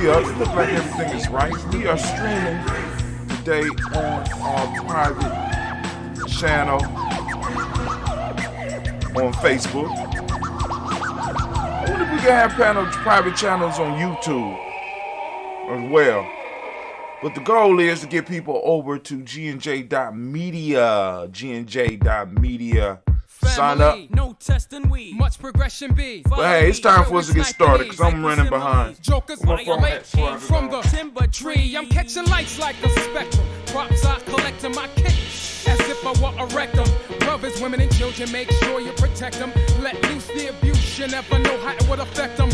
We up. It looks like everything is right. We are streaming today on our private channel on Facebook. I wonder if we can have private channels on YouTube as well. But the goal is to get people over to gnj.media. gnj.media. Sign up. No testing weed. Much progression be. But hey, it's time for us to get started because I'm running behind. Jokers violate from the timber tree. I'm catching lights like a spectrum. Props I collect in my kit as if I were a rectum. Brothers, women, and children, make sure you protect them. Let loose the abuse, you never know how it would affect them.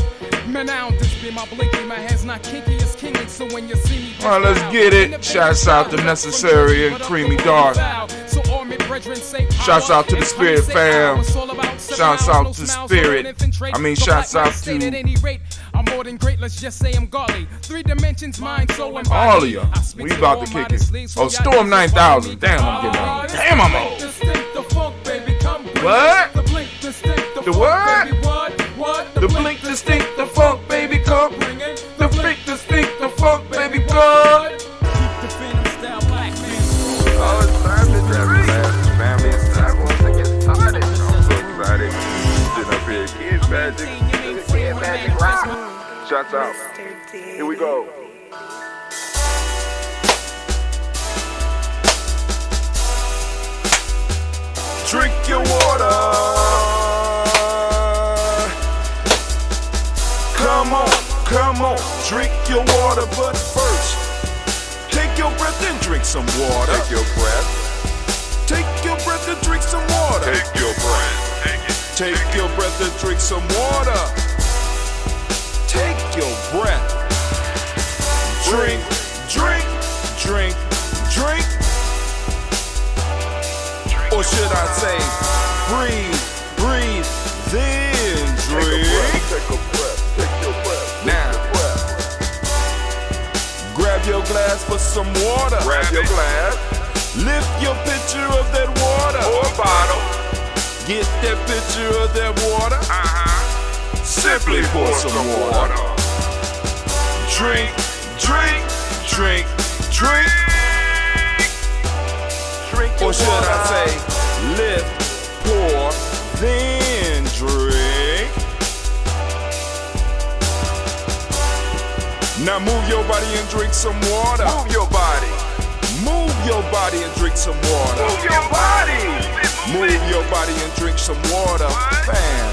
Man, I don't just be my blinky. My hand's not kinky, it's kinky. So when you see me, all right, let's get it. Shouts out to Necessary and Creamy Dark. Shouts out to the Spirit fam. Shouts out to Spirit. Shouts out to I'm more than great, let's just say I'm godly. 3 dimensions, mind, soul, and body. all of y'all. We about to kick it. Oh, Storm 9000. Damn, I'm getting old. Damn, I'm old. What? The what? The blink distinct, the funk, baby, come. The freak distinct, the funk, baby, come. Oh, it's time to the family. It's time once to get started. I'm so excited. Sitting up here, kids magic. Kids magic rock. Shots out. Here we go. Drink your water. Come on, drink your water, but first, take your breath and drink some water. Take your breath. Take your breath and drink some water. Take your breath. Take your breath and drink some water. Take your breath. Drink. Or should I say, breathe, then drink. Take a breath. Now, grab your glass for some water. Grab your glass. Lift your pitcher of that water. Or a bottle. Get that pitcher of that water. Simply pour some water. Drink. Or should I say, lift, pour, then drink. Now move your body and drink some water. Move your body. Move your body and drink some water. Move your body. Move your body and drink some water. Bam.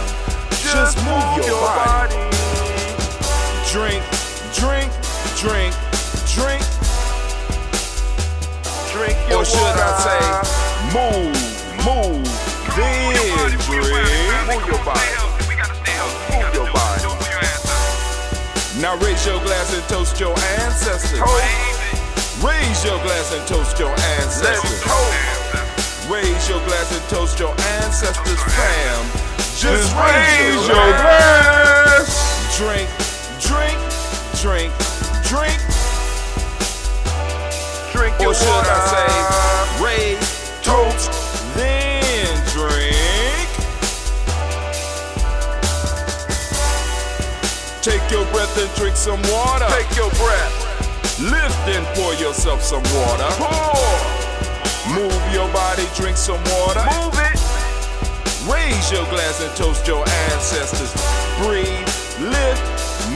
Just move your body. Drink. Drink your Or should water. I say, move, then drink. Move your body. Move your body. Now raise your glass and toast your ancestors. Raise your glass and toast your ancestors. Let's toast. Raise your glass and toast your ancestors, fam. Just raise your glass. Drink. Drink your Or should water. I say, raise, toast, then drink. Take your breath and drink some water. Take your breath. Lift and pour yourself some water. Pour. Move your body, drink some water. Move it. Raise your glass and toast your ancestors. Breathe, lift,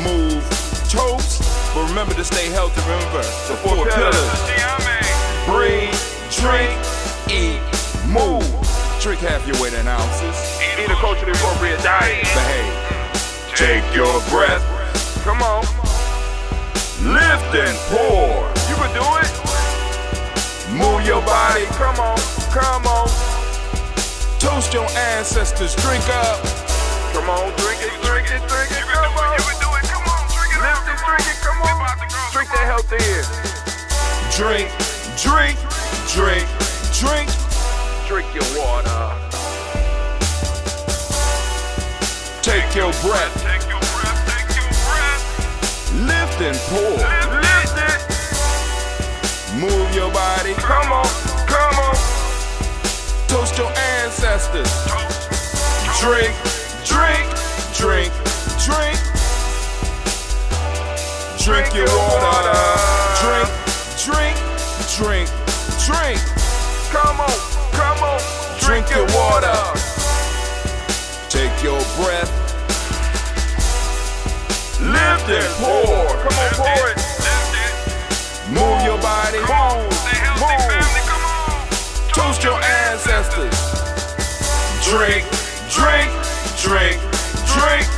move, toast. But remember to stay healthy. Remember the 4 pillars. Breathe, drink, eat, move. Drink half your weight in ounces. Eat a culturally appropriate diet. Behave. Take your breath. Come on. Lift and pour. You can do it. Move your body. Come on. Toast your ancestors. Drink up. Come on. Drink it. Come on. You can do it. Come on. Drink it. Lift it. Drink it. Come on. Drink that health in. Drink. Drink your water. Take your breath. Lift and pour. Lift it. Move your body. Come on. Toast your ancestors. Drink. Drink your water. Drink, drink, drink, drink. Come on, come on. Drink your water. Take your breath. Lift and pour. Come on, pour it. Move your body. Move. Move. Toast your ancestors. Drink, drink, drink, drink.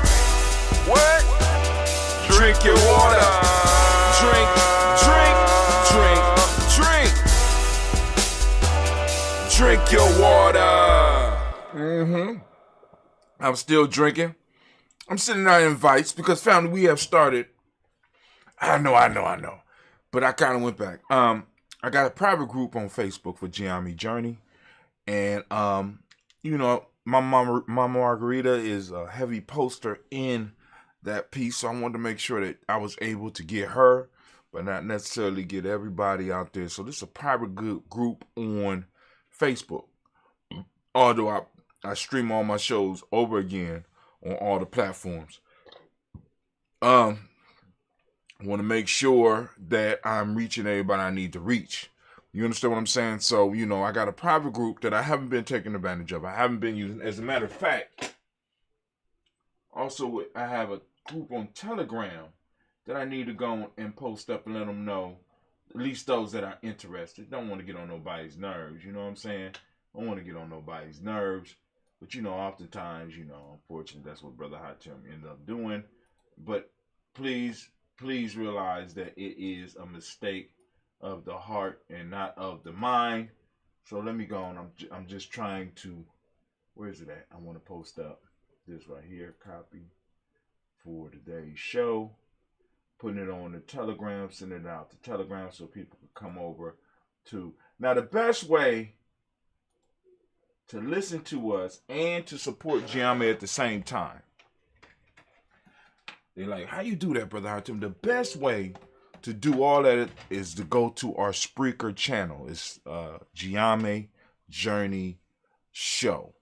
What? Drink your water. Drink, drink, drink, drink. Drink your water. I'm still drinking. I'm sending out invites because, family, we have started. I know. But I kind of went back. I got a private group on Facebook for Gianni Journey. And, you know, my mama Margarita is a heavy poster in that piece. So I wanted to make sure that I was able to get her, but not necessarily get everybody out there. So this is a private group on Facebook. Although I stream all my shows over again on all the platforms. I want to make sure that I'm reaching everybody I need to reach. You understand what I'm saying? So, you know, I got a private group that I haven't been taking advantage of. I haven't been using. As a matter of fact, also I have a group on Telegram that I need to go and post up and let them know, at least those that are interested. Don't want to get on nobody's nerves, you know what I'm saying? Don't want to get on nobody's nerves. But, you know, oftentimes, you know, unfortunately, that's what Brother Hatim ended up doing. But please realize that it is a mistake of the heart and not of the mind. So let me go on. I'm just trying to, where is it at? I want to post up this right here, copy for today's show, putting it on the Telegram, sending it out to Telegram so people can come over to. Now, the best way to listen to us and to support Gianni at the same time. They're like, how you do that, Brother Hatim? The best way to do all that is to go to our Spreaker channel. It's Gianni Journey Show.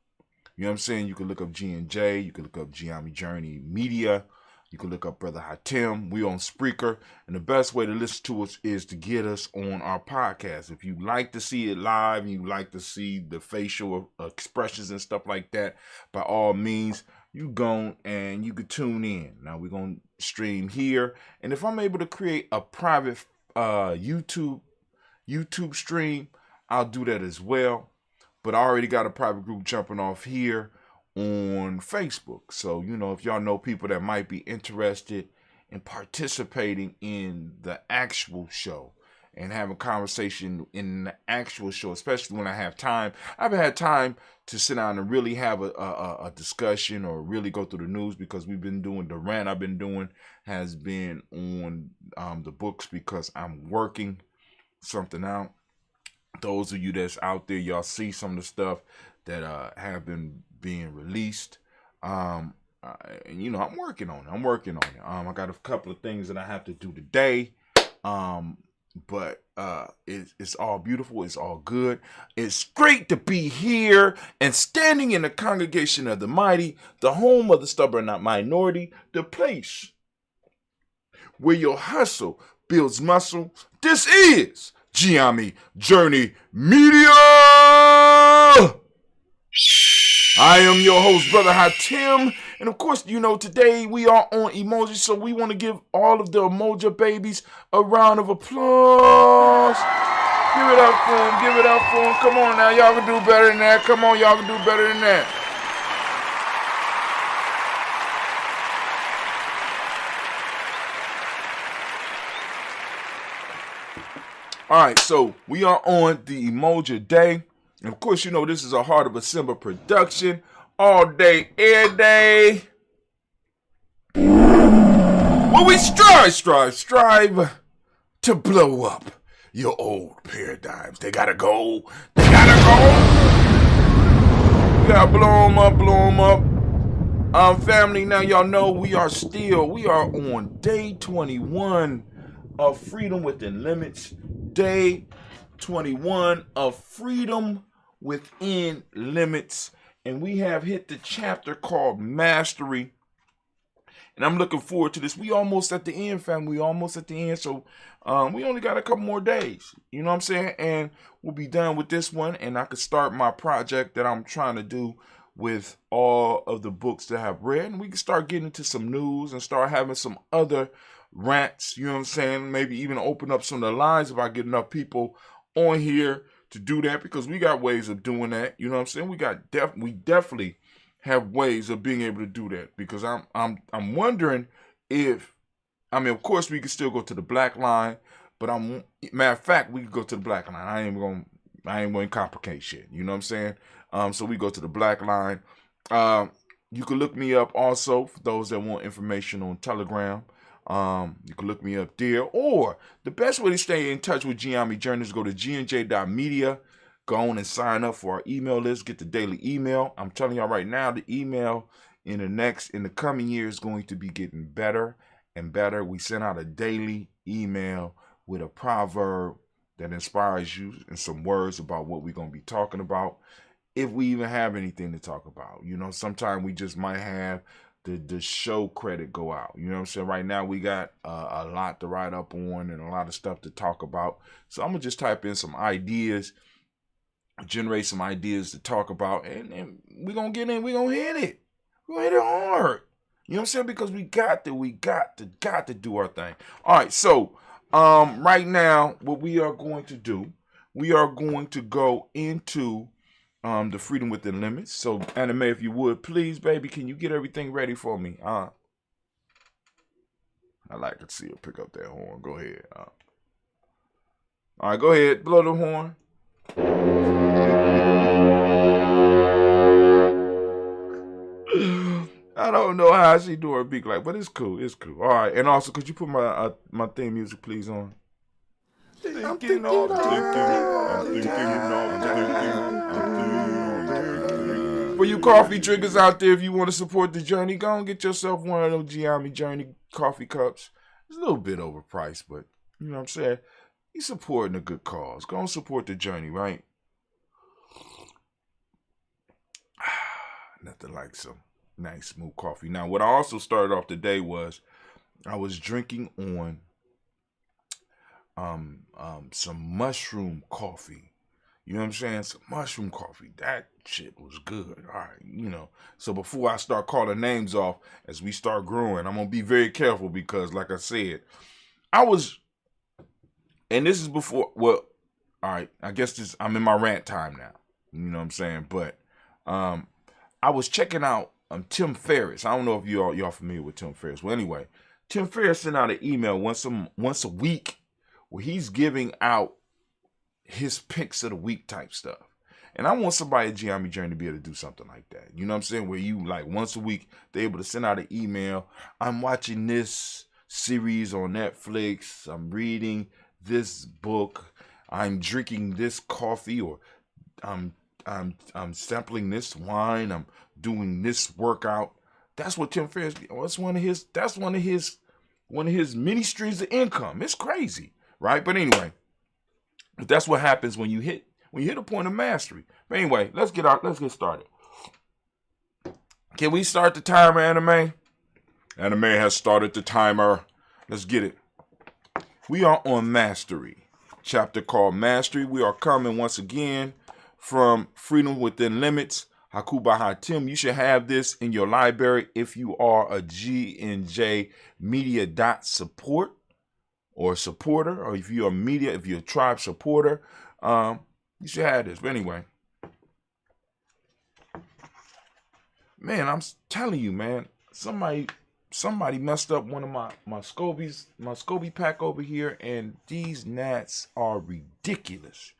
You know what I'm saying? You can look up G&J. You can look up Gianni Journey Media. You can look up Brother Hatim. We on Spreaker. And the best way to listen to us is to get us on our podcast. If you like to see it live and you like to see the facial expressions and stuff like that, by all means, you go and you can tune in. Now we're going to stream here. And if I'm able to create a private YouTube stream, I'll do that as well. But I already got a private group jumping off here on Facebook. So, you know, if y'all know people that might be interested in participating in the actual show and having conversation in the actual show, especially when I have time. I haven't had time to sit down and really have a discussion or really go through the news because we've been doing the rant I've been doing has been on the books because I'm working something out. Those of you that's out there, y'all see some of the stuff that have been being released. And you know, I'm working on it. I got a couple of things that I have to do today. But it's all beautiful. It's all good. It's great to be here and standing in the congregation of the mighty, the home of the stubborn not minority, the place where your hustle builds muscle. This is Gianni Journey Media. I am your host, Brother Hatim. And of course, you know, today we are on Umoja, so we want to give all of the Umoja babies a round of applause. Give it up for them. Give it up for them. Come on now. Y'all can do better than that. Come on, y'all can do better than that. All right, so we are on the Umoja Day. And of course, you know, this is a Heart of December production. All day, every day. Well, we strive to blow up your old paradigms. They gotta go. We gotta blow them up. Family, now y'all know we are on day 21 of Freedom Within Limits. Day 21 of Freedom Within Limits. And we have hit the chapter called Mastery. And I'm looking forward to this. We almost at the end, family. We almost at the end. So we only got a couple more days. You know what I'm saying? And we'll be done with this one. And I could start my project that I'm trying to do with all of the books that I've read. And we can start getting into some news and start having some other rants. You know what I'm saying? Maybe even open up some of the lines if I get enough people on here to do that, because we got ways of doing that. You know what I'm saying? We definitely have ways of being able to do that, because I'm wondering if, I mean, of course we can still go to the black line, but matter of fact, we can go to the black line. I ain't going to complicate shit. You know what I'm saying? So we go to the black line. You can look me up also for those that want information on Telegram. You can look me up there, or the best way to stay in touch with Giami Journey is go to gnj.media. Go on and sign up for our email list. Get the daily email. I'm telling y'all right now, the email in the coming year is going to be getting better and better. We send out a daily email with a proverb that inspires you and some words about what we're going to be talking about, if we even have anything to talk about. You know, sometimes we just might have the show credit go out. You know what I'm saying? Right now we got a lot to write up on and a lot of stuff to talk about. So I'm going to just type in some ideas, generate some ideas to talk about, and we're going to get in, we're going to hit it. We're going to hit it hard. You know what I'm saying? Because we got to do our thing. All right, so right now, what we are going to do, we are going to go into the Freedom Within Limits. So, Anime, if you would, please, baby, can you get everything ready for me? I like to see her pick up that horn. Go ahead. All right, go ahead. Blow the horn. I don't know how she do her beat like, but it's cool. It's cool. All right, and also, could you put my theme music, please, on? For you coffee drinkers out there, if you want to support the journey, go and get yourself one of those Giami Journey coffee cups. It's a little bit overpriced, but you know what I'm saying? You're supporting a good cause. Go and support the journey, right? Nothing like some nice smooth coffee. Now, what I also started off today was I was drinking on some mushroom coffee. You know what I'm saying? Some mushroom coffee. That shit was good. All right, you know. So before I start calling names off, as we start growing, I'm going to be very careful, because like I said, and this is before, well, all right, I guess I'm in my rant time now. You know what I'm saying? But I was checking out Tim Ferriss. I don't know if y'all familiar with Tim Ferriss. Well, anyway, Tim Ferriss sent out an email once a week where he's giving out his picks of the week type stuff. And I want somebody at Giami Journey to be able to do something like that. You know what I'm saying? Where you, like, once a week, they're able to send out an email. I'm watching this series on Netflix. I'm reading this book. I'm drinking this coffee, or I'm sampling this wine. I'm doing this workout. That's what Tim Ferriss. That's one of his many streams of income. It's crazy, right? But anyway, that's what happens when you hit a point of mastery. But anyway, let's get started. Can we start the timer, Anime? Anime has started the timer. Let's get it. We are on Mastery, chapter called Mastery. We are coming once again from Freedom Within Limits, Hakuba Hatim. You should have this in your library if you are a GNJ Media support or supporter, or if you're a tribe supporter, you should have this. But anyway, man, I'm telling you, man, somebody messed up one of my Scoby pack over here, and these gnats are ridiculous.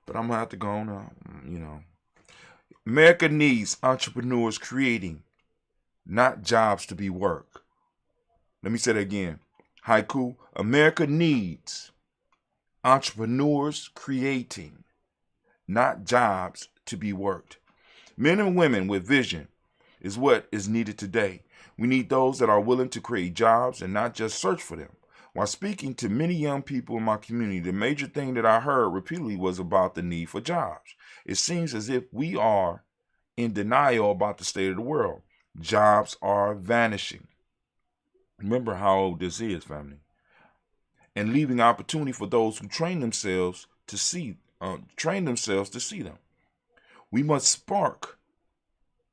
But I'm gonna have to go on, you know. America needs entrepreneurs creating, not jobs to be work. Let me say that again. Haiku. America needs entrepreneurs creating, not jobs to be worked. Men and women with vision is what is needed today. We need those that are willing to create jobs and not just search for them. While speaking to many young people in my community, the major thing that I heard repeatedly was about the need for jobs. It seems as if we are in denial about the state of the world. Jobs are vanishing. Remember how old this is, family. And leaving opportunity for those who train themselves to see them. We must spark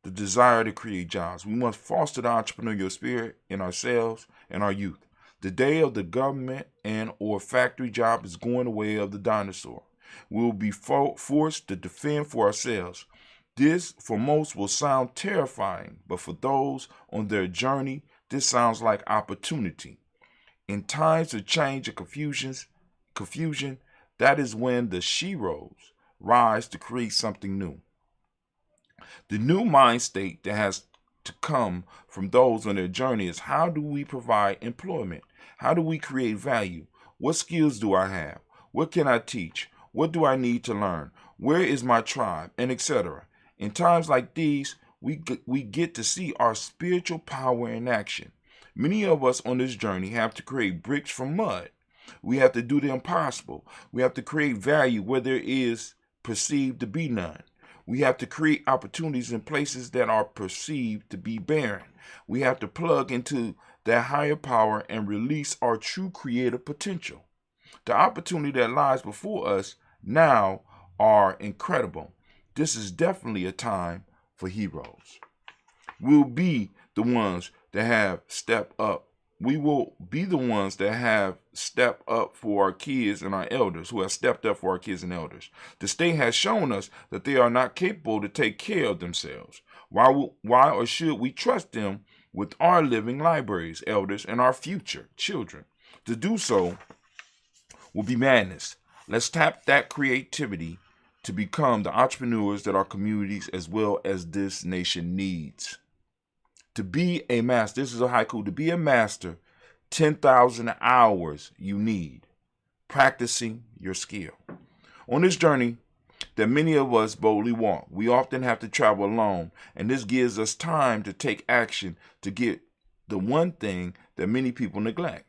the desire to create jobs. We must foster the entrepreneurial spirit in ourselves and our youth. The day of the government and or factory job is going the way of the dinosaur. We will be forced to defend for ourselves. This, for most, will sound terrifying, but for those on their journey, this sounds like opportunity. In times of change and confusion, that is when the sheroes rise to create something new. The new mind state that has to come from those on their journey is, how do we provide employment? How do we create value? What skills do I have? What can I teach? What do I need to learn? Where is my tribe? And etc. In times like these, we get to see our spiritual power in action. Many of us on this journey have to create bricks from mud. We have to do the impossible. We have to create value where there is perceived to be none. We have to create opportunities in places that are perceived to be barren. We have to plug into that higher power and release our true creative potential. The opportunity that lies before us now are incredible. This is definitely a time for heroes. We'll be the ones that have stepped up. We will be the ones that have stepped up for our kids and our elders, who have stepped up for our kids and elders. The state has shown us that they are not capable to take care of themselves. Why or should we trust them with our living libraries, elders, and our future children? To do so will be madness. Let's tap that creativity to become the entrepreneurs that our communities as well as this nation needs. To be a master, this is a haiku, to be a master, 10,000 hours you need practicing your skill. On this journey that many of us boldly walk, we often have to travel alone, and this gives us time to take action to get the one thing that many people neglect.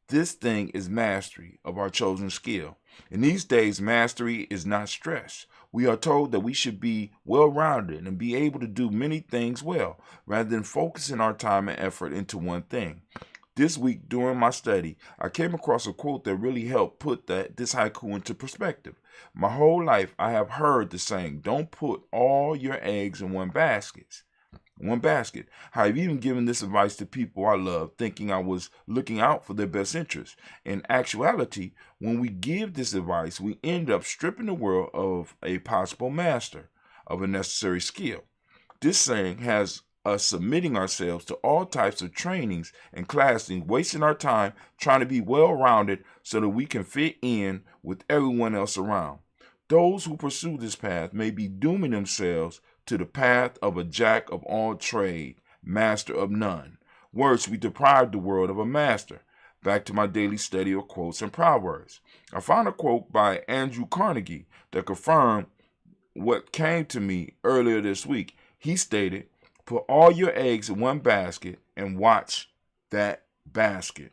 This thing is mastery of our chosen skill. In these days, mastery is not stress. We are told that we should be well-rounded and be able to do many things well, rather than focusing our time and effort into one thing. This week, during my study, I came across a quote that really helped put this haiku into perspective. My whole life, I have heard the saying, don't put all your eggs in one basket. I've even given this advice to people I love, thinking I was looking out for their best interests. In actuality, when we give this advice, we end up stripping the world of a possible master of a necessary skill. This saying has us submitting ourselves to all types of trainings and classes, wasting our time trying to be well-rounded so that we can fit in with everyone else around. Those who pursue this path may be dooming themselves to the path of a jack of all trade, master of none. Worse, we deprive the world of a master. Back to my daily study of quotes and proverbs. I found a quote by Andrew Carnegie that confirmed what came to me earlier this week. He stated, put all your eggs in one basket and watch that basket.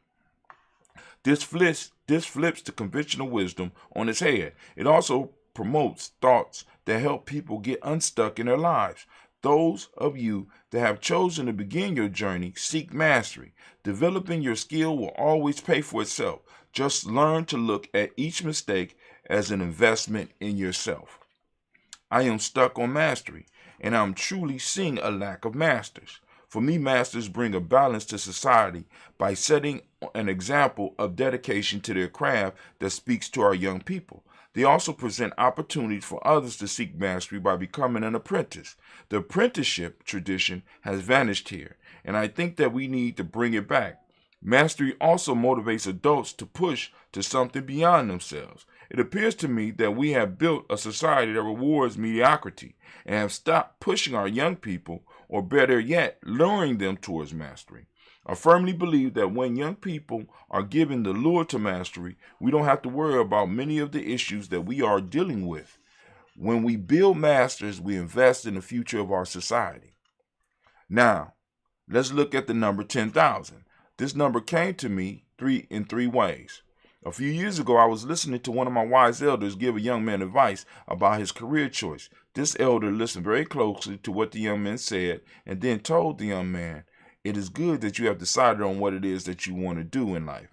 This flips the conventional wisdom on its head. It also promotes thoughts that help people get unstuck in their lives. Those of you that have chosen to begin your journey, seek mastery. Developing your skill will always pay for itself. Just learn to look at each mistake as an investment in yourself. I am stuck on mastery, and I'm truly seeing a lack of masters. For me, masters bring a balance to society by setting an example of dedication to their craft that speaks to our young people. They also present opportunities for others to seek mastery by becoming an apprentice. The apprenticeship tradition has vanished here, and I think that we need to bring it back. Mastery also motivates adults to push to something beyond themselves. It appears to me that we have built a society that rewards mediocrity and have stopped pushing our young people, or better yet, luring them towards mastery. I firmly believe that when young people are given the lure to mastery, we don't have to worry about many of the issues that we are dealing with. When we build masters, we invest in the future of our society. Now, let's look at the number 10,000. This number came to me in three ways. A few years ago, I was listening to one of my wise elders give a young man advice about his career choice. This elder listened very closely to what the young man said and then told the young man, it is good that you have decided on what it is that you want to do in life.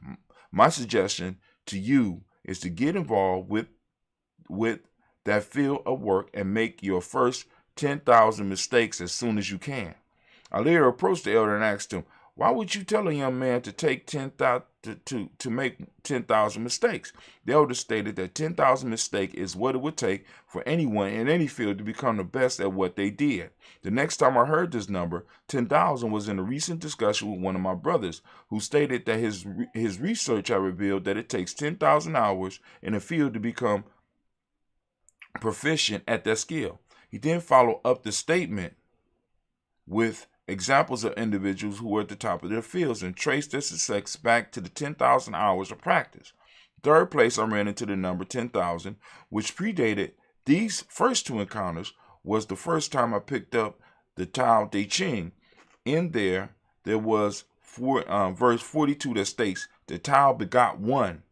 My suggestion to you is to get involved with that field of work and make your first 10,000 mistakes as soon as you can. I later approached the elder and asked him, why would you tell a young man to take 10,000 to make 10,000 mistakes? The elder stated that 10,000 mistakes is what it would take for anyone in any field to become the best at what they did. The next time I heard this number, 10,000, was in a recent discussion with one of my brothers, who stated that his research had revealed that it takes 10,000 hours in a field to become proficient at that skill. He then followed up the statement with examples of individuals who were at the top of their fields and traced their success back to the 10,000 hours of practice. Third place, I ran into the number 10,000, which predated these first two encounters, was the first time I picked up the Tao Te Ching. In there was verse 42 that states, the Tao begot one,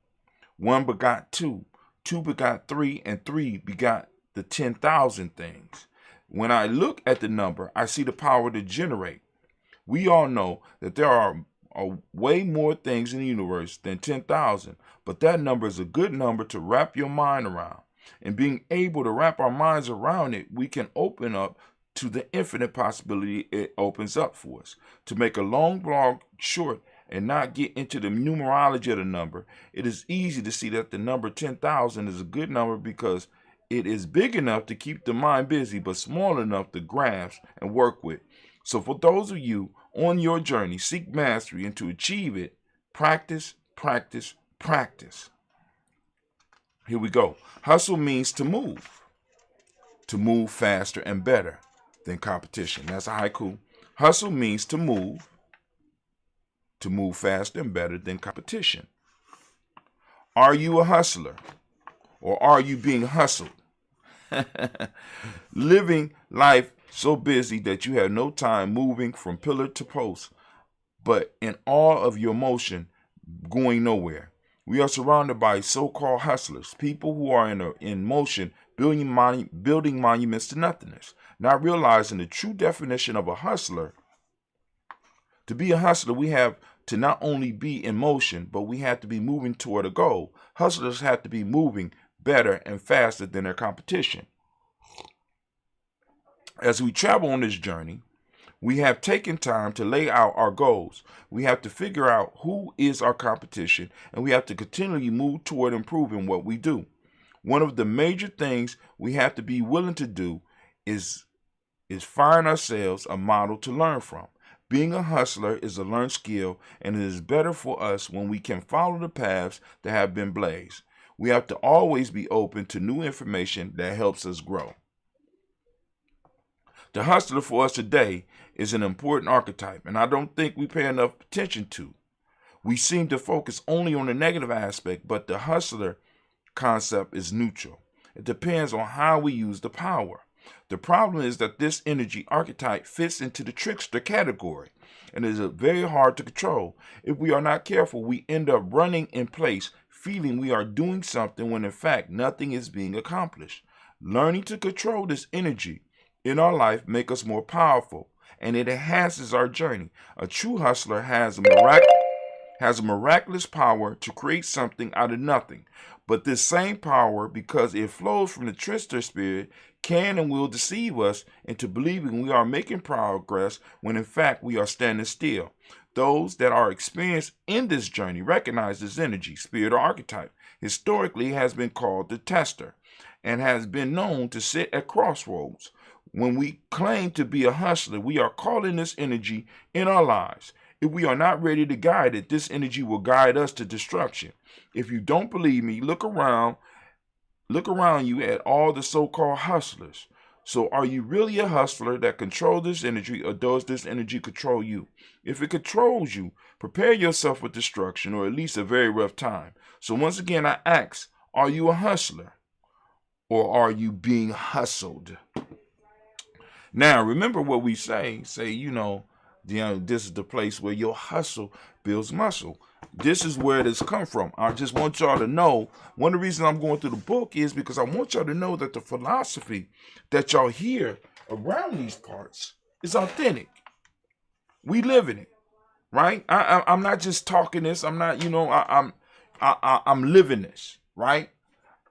one begot two, two begot three, and three begot the 10,000 things. When I look at the number, I see the power to generate. We all know that there are way more things in the universe than 10,000, but that number is a good number to wrap your mind around. And being able to wrap our minds around it, we can open up to the infinite possibility it opens up for us. To make a long blog short and not get into the numerology of the number, it is easy to see that the number 10,000 is a good number because it is big enough to keep the mind busy, but small enough to grasp and work with. So for those of you on your journey, seek mastery, and to achieve it, practice, practice, practice. Here we go. Hustle means to move faster and better than competition. That's a haiku. Hustle means to move faster and better than competition. Are you a hustler? Or are you being hustled? Living life so busy that you have no time moving from pillar to post, but in all of your motion going nowhere. We are surrounded by so-called hustlers, people who are in motion building monuments to nothingness, not realizing the true definition of a hustler. To be a hustler, we have to not only be in motion, but we have to be moving toward a goal. Hustlers have to be moving better and faster than their competition. As we travel on this journey, we have taken time to lay out our goals. We have to figure out who is our competition, and we have to continually move toward improving what we do. One of the major things we have to be willing to do is find ourselves a model to learn from. Being a hustler is a learned skill, and it is better for us when we can follow the paths that have been blazed. We have to always be open to new information that helps us grow. The hustler for us today is an important archetype, and I don't think we pay enough attention to. We seem to focus only on the negative aspect, but the hustler concept is neutral. It depends on how we use the power. The problem is that this energy archetype fits into the trickster category and is very hard to control. If we are not careful, we end up running in place, feeling we are doing something when in fact nothing is being accomplished. Learning to control this energy in our life makes us more powerful, and it enhances our journey. A true hustler has a miraculous power to create something out of nothing. But this same power, because it flows from the trickster spirit, can and will deceive us into believing we are making progress when in fact we are standing still. Those that are experienced in this journey recognize this energy, spirit, or archetype. Historically, it has been called the tester and has been known to sit at crossroads. When we claim to be a hustler, we are calling this energy in our lives. If we are not ready to guide it, this energy will guide us to destruction. If you don't believe me, look around you at all the so-called hustlers. So are you really a hustler that controls this energy, or does this energy control you? If it controls you, prepare yourself for destruction, or at least a very rough time. So once again, I ask, are you a hustler, or are you being hustled? Now, remember what we say, this is the place where your hustle builds muscle. This is where it has come from. I just want y'all to know, one of the reasons I'm going through the book is because I want y'all to know that the philosophy that y'all hear around these parts is authentic. We live in it, right? I'm not just talking this. I'm not, I'm living this, right?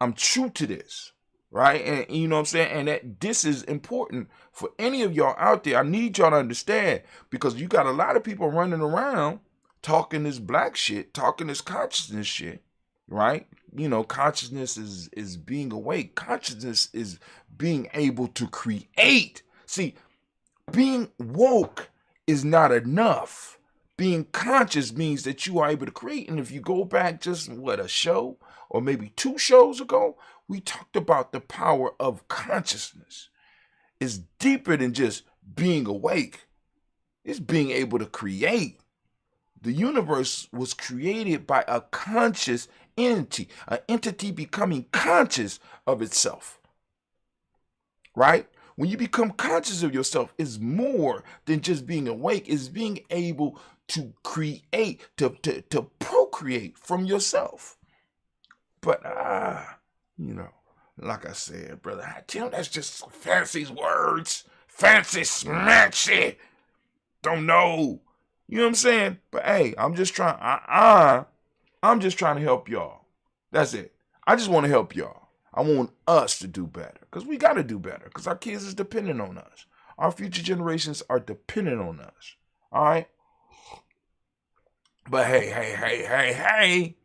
I'm true to this, right? And you know what I'm saying? And that this is important for any of y'all out there. I need y'all to understand, because you got a lot of people running around talking this black shit, talking this consciousness shit, right? Consciousness is being awake. Consciousness is being able to create. See, being woke is not enough. Being conscious means that you are able to create. And if you go back just a show or maybe 2 shows ago, we talked about the power of consciousness. It's deeper than just being awake. It's being able to create. The universe was created by a conscious entity, an entity becoming conscious of itself, right? When you become conscious of yourself, it's more than just being awake. It's being able to create, to procreate from yourself. But, like I said, brother, I tell that's just fancy words, fancy smatchy. Don't know. You know what I'm saying? But hey, I'm just trying to help y'all. That's it. I just want to help y'all. I want us to do better, because we got to do better, because our kids is dependent on us. Our future generations are dependent on us. All right? But hey.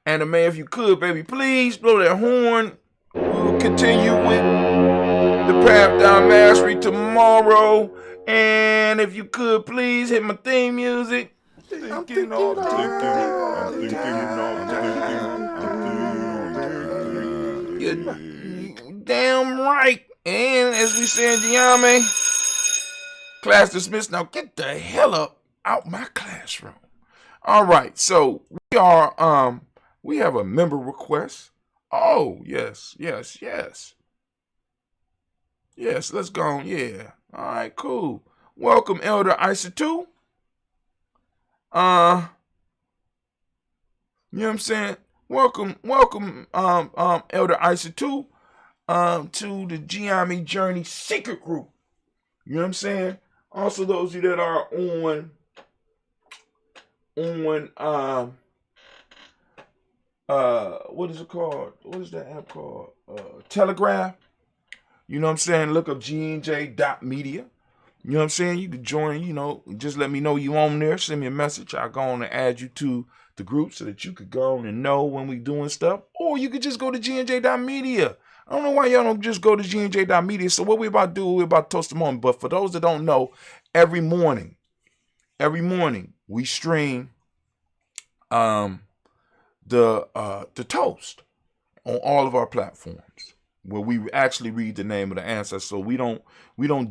Anime, if you could, baby, please blow that horn. We'll continue with the Path Down Mastery tomorrow. And if you could, please hit my theme music. I'm thinking all the time. You're damn right. And as we say in Giame, class dismissed. Now get the hell up out my classroom. All right, so we have a member request. Oh, yes, let's go on, yeah. All right, cool. Welcome, Elder Isa 2. You know what I'm saying? Welcome, Elder Isa 2, to the Giami Journey Secret Group. You know what I'm saying? Also, those of you that are on what is it called? What is that app called? Telegraph. You know what I'm saying? Look up gnj.media. You know what I'm saying? You can join, just let me know you on there. Send me a message. I'll go on and add you to the group so that you could go on and know when we doing stuff. Or you could just go to gnj.media. I don't know why y'all don't just go to gnj.media. So what we about to do, we're about to toast the morning. But for those that don't know, every morning, we stream the toast on all of our platforms, where we actually read the name of the ancestor. So we don't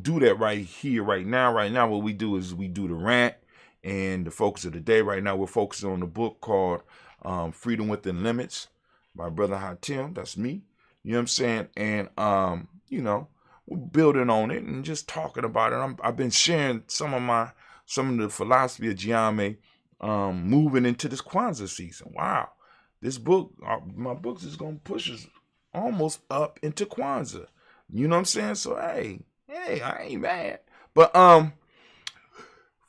do that right here, right now. Right now, what we do is we do the rant and the focus of the day. Right now, we're focusing on the book called Freedom Within Limits by Brother Hatim. That's me. You know what I'm saying? And we're building on it and just talking about it. I've been sharing some of the philosophy of Giame, moving into this Kwanzaa season. Wow, this book, my books is gonna push us almost up into Kwanzaa. You know what I'm saying? So hey, I ain't mad. But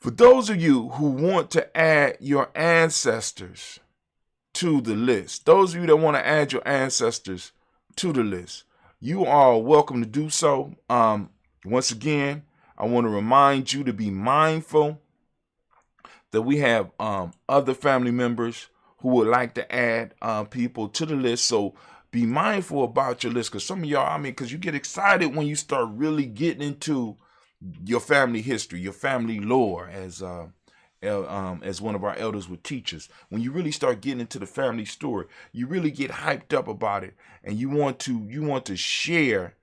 for those of you who want to add your ancestors to the list, those of you that want to add your ancestors to the list, you are welcome to do so. Once again, I want to remind you to be mindful that we have other family members who would like to add people to the list. So be mindful about your list, because some of y'all, because you get excited when you start really getting into your family history, your family lore, as one of our elders would teach us. When you really start getting into the family story, you really get hyped up about it, and you want to share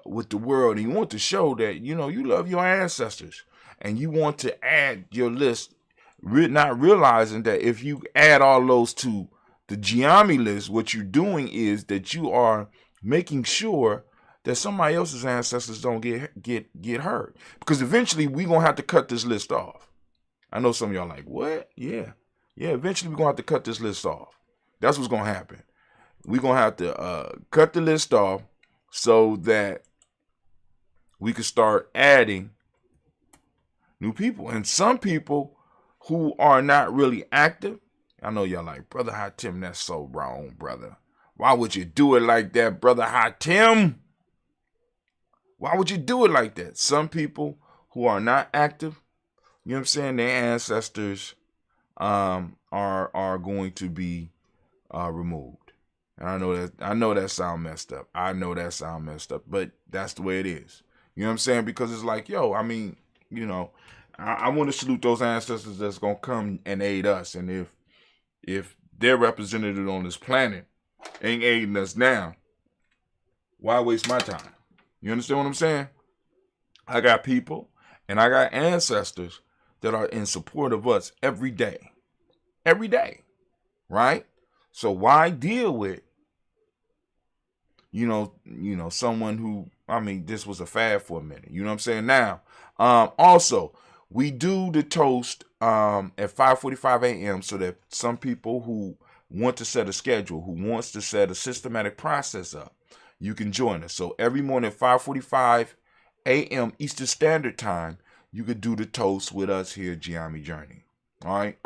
with the world, and you want to show that you love your ancestors, and you want to add your list, not realizing that if you add all those to the Giami list, what you're doing is that you are making sure that somebody else's ancestors don't get hurt, because eventually we're gonna have to cut this list off. I know some of y'all like, what? Yeah. Eventually we're gonna have to cut this list off. That's what's gonna happen. We're gonna have to cut the list off so that we can start adding New people. And some people who are not really active, I know y'all like, Brother Hot Tim, that's so wrong, brother. Why would you do it like that, Brother Hot Tim? Why would you do it like that? Some people who are not active, you know what I'm saying, their ancestors are going to be removed. And I know that sound messed up. But that's the way it is. You know what I'm saying? Because it's like, yo, I mean, you know, I want to salute those ancestors that's gonna come and aid us. And if their representative on this planet ain't aiding us now, why waste my time? You understand what I'm saying? I got people and I got ancestors that are in support of us every day. Every day. Right? So why deal with, you know, someone who, I mean, this was a fad for a minute. You know what I'm saying? Now, also, we do the toast at 5:45 a.m. so that some people who want to set a schedule, who wants to set a systematic process up, you can join us. So every morning at 5:45 a.m. Eastern Standard Time, you could do the toast with us here at Giami Journey. All right.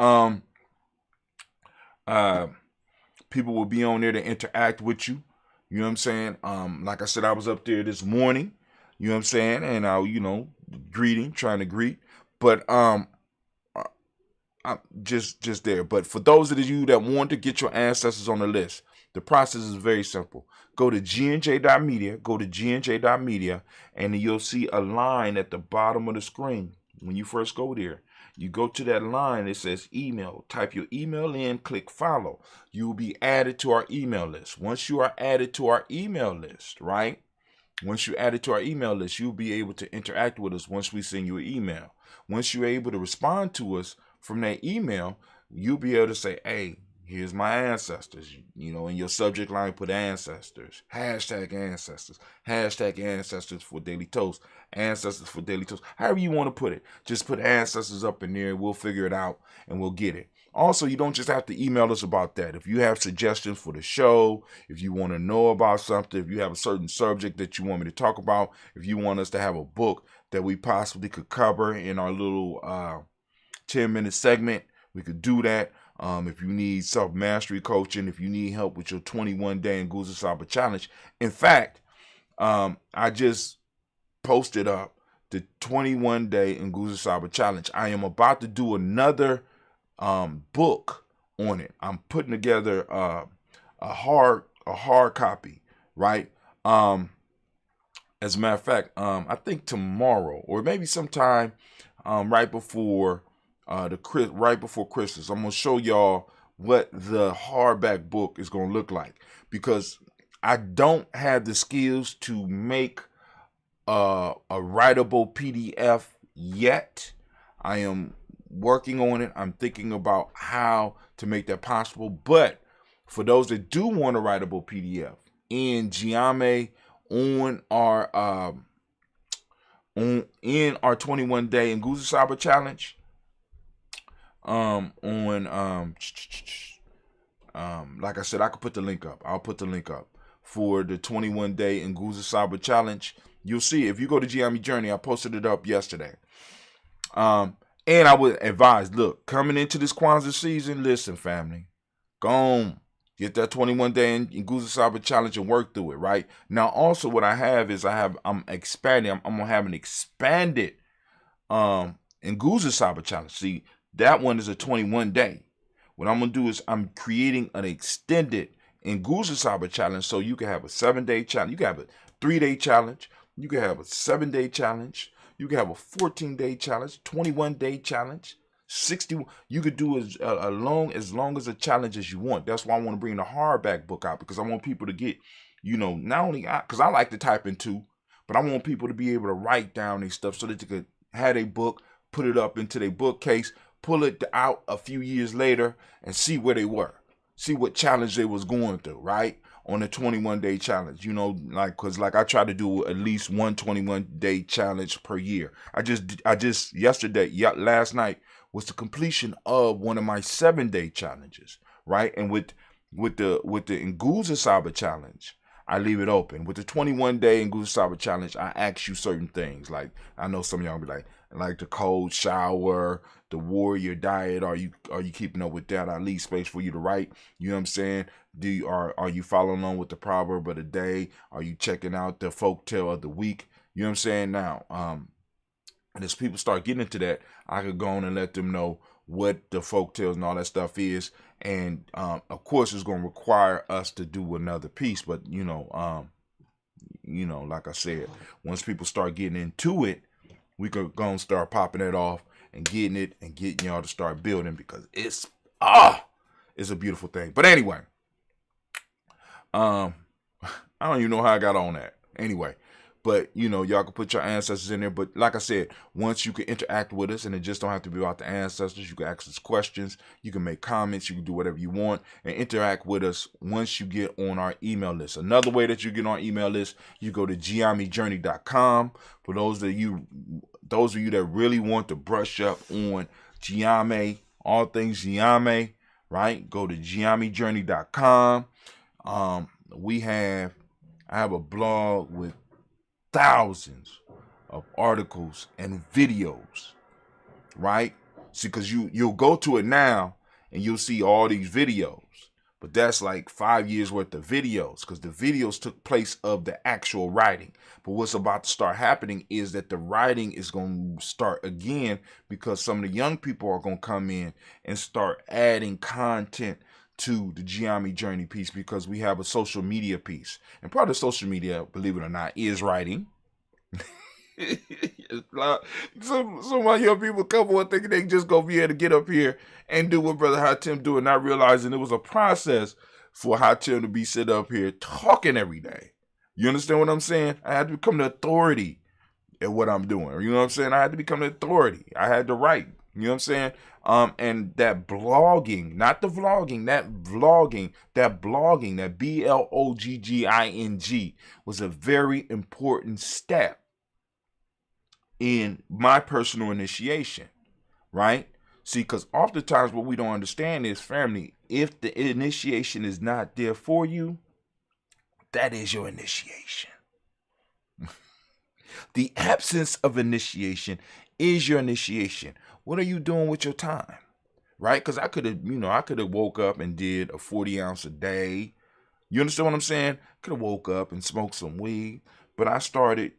People will be on there to interact with you. You know what I'm saying? Like I said, I was up there this morning. You know what I'm saying? And I, you know, trying to greet. But I'm just there. But for those of you that want to get your ancestors on the list, the process is very simple. Go to gnj.media, and you'll see a line at the bottom of the screen. When you first go there, you go to that line, it says email. Type your email in, click follow. You will be added to our email list. Once you are added to our email list, right? Once you're added to our email list, you'll be able to interact with us once we send you an email. Once you're able to respond to us from that email, you'll be able to say, hey, here's my ancestors. You know, in your subject line, put ancestors. Hashtag ancestors. Hashtag ancestors for Daily Toast. Ancestors for Daily Toast. However you want to put it. Just put ancestors up in there and we'll figure it out and we'll get it. Also, you don't just have to email us about that. If you have suggestions for the show, if you want to know about something, if you have a certain subject that you want me to talk about, if you want us to have a book that we possibly could cover in our little 10-minute segment, we could do that. If you need self-mastery coaching, if you need help with your 21-day Nguzo Saba challenge. In fact, I just posted up the 21-day Nguzo Saba challenge. I am about to do another book on it. I'm putting together a hard copy, right? As a matter of fact, I think tomorrow or maybe sometime right before Christmas, I'm gonna show y'all what the hardback book is gonna look like, because I don't have the skills to make a writable PDF yet. I am working on it. I'm thinking about how to make that possible. But for those that do want a writable PDF in Giame on our 21-day Nguzo Saba challenge, like I said, I could put the link up. I'll put the link up for the 21-day Nguzo Saba challenge. You'll see if you go to Giami Journey. I posted it up yesterday. And I would advise, look, coming into this Kwanzaa season, listen, family, go on, get that 21-day Nguzo Saba challenge and work through it, right? Now, also what I have is I'm expanding. I'm gonna have an expanded Nguzo Saba challenge. See, that one is a 21-day. What I'm gonna do is I'm creating an extended Nguzo Saba challenge, so you can have a 7-day challenge, you can have a 3-day challenge, you can have a 7-day challenge. You can have a 14-day challenge, 21-day challenge, 60. You could do as long as a challenge as you want. That's why I want to bring the hardback book out, because I want people to get, you know, not only because I like to type in too, but I want people to be able to write down their stuff so that they could have a book, put it up into their bookcase, pull it out a few years later, and see where they were, see what challenge they was going through, right? On the 21-day challenge, you know, because I try to do at least one 21-day challenge per year. Last night was the completion of one of my 7-day challenges, right? And with the Nguzo Saba challenge, I leave it open. With the 21-day Nguzo Saba challenge, I ask you certain things. Like, I know some of y'all be like the cold shower, the warrior diet. Are you keeping up with that? I leave space for you to write. You know what I'm saying? Are you following along with the proverb of the day? Are you checking out the folktale of the week? You know what I'm saying? Now, and as people start getting into that, I could go on and let them know what the folktales and all that stuff is. And of course, it's going to require us to do another piece. But like I said, once people start getting into it, we could go and start popping it off and getting y'all to start building, because it's a beautiful thing. But anyway, I don't even know how I got on that. Anyway. But, y'all can put your ancestors in there. But like I said, once you can interact with us, and it just don't have to be about the ancestors. You can ask us questions. You can make comments. You can do whatever you want and interact with us once you get on our email list. Another way that you get on our email list, you go to giamijourney.com. For those of you that really want to brush up on Giame, all things Giame, right? Go to giamijourney.com. I have a blog with thousands of articles and videos, right? See, because you'll go to it now and you'll see all these videos, but that's like 5 years worth of videos, because the videos took place of the actual writing. But what's about to start happening is that the writing is going to start again, because some of the young people are going to come in and start adding content to the Giami Journey piece, because we have a social media piece. And part of social media, believe it or not, is writing. Some of my young people come on thinking they can just go be able to get up here and do what Brother Hatim do, and not realizing it was a process for Hatim to be sit up here talking every day. You understand what I'm saying? I had to become the authority at what I'm doing. You know what I'm saying? I had to become the authority. I had to write. You know what I'm saying? And that blogging, not the vlogging, that blogging, that blogging was a very important step in my personal initiation, right? See, because oftentimes what we don't understand is, family, if the initiation is not there for you, that is your initiation. The absence of initiation is your initiation. What are you doing with your time? Right? Because I could have woke up and did a 40 ounce a day. You understand what I'm saying? Could have woke up and smoked some weed. But I started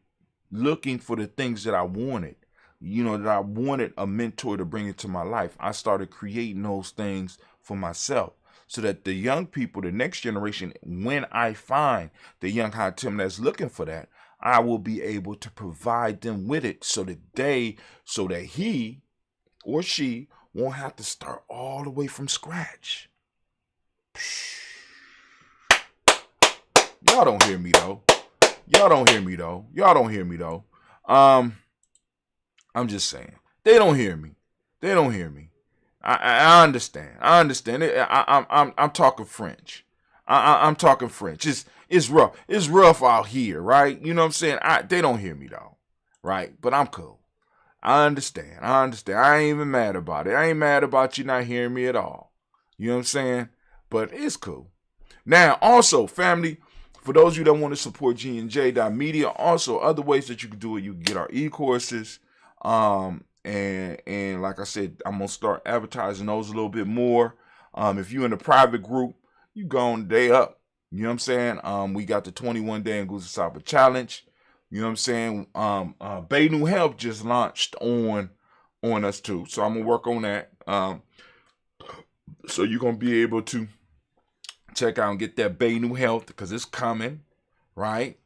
looking for the things that I wanted. That I wanted a mentor to bring into my life. I started creating those things for myself, so that the young people, the next generation, when I find the young Hatim that's looking for that, I will be able to provide them with it, so that he or she won't have to start all the way from scratch. Y'all don't hear me though. I'm just saying. They don't hear me. I understand. I'm talking French. I'm talking French. It's rough. It's rough out here, right? You know what I'm saying? They don't hear me though, right? But I'm cool. I understand. I ain't even mad about it. I ain't mad about you not hearing me at all. You know what I'm saying? But it's cool. Now, also, family, for those of you that want to support G&J.media, also other ways that you can do it. You can get our e-courses. And like I said, I'm going to start advertising those a little bit more. If you're in a private group, you go on day up. You know what I'm saying? We got the 21-day Nguzo Saba challenge. You know what I'm saying? Bay New Health just launched on us too. So I'm going to work on that. So you're going to be able to check out and get that Bay New Health, because it's coming, right?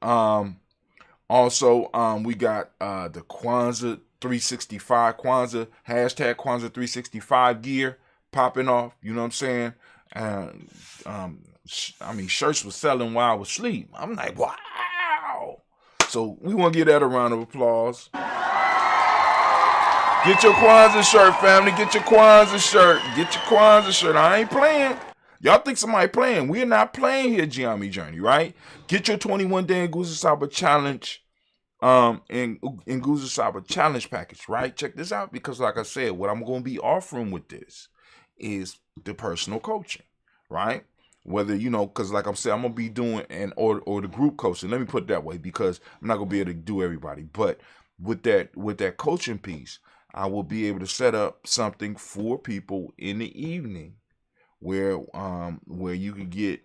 Also, we got the Kwanzaa 365, hashtag Kwanzaa 365 gear popping off. You know what I'm saying? Shirts was selling while I was asleep. I'm like, wow. So we want to give that a round of applause. Get your Kwanzaa shirt, family. Get your Kwanzaa shirt. I ain't playing. Y'all think somebody playing. We're not playing here, Giami Journey, right? Get your 21-day Nguzo Saba challenge and Nguzo Saba challenge package, right? Check this out, because like I said, what I'm going to be offering with this is the personal coaching, right? Whether, because like I'm saying, I'm going to be doing or the group coaching. Let me put it that way, because I'm not going to be able to do everybody. But with that coaching piece, I will be able to set up something for people in the evening where you can get,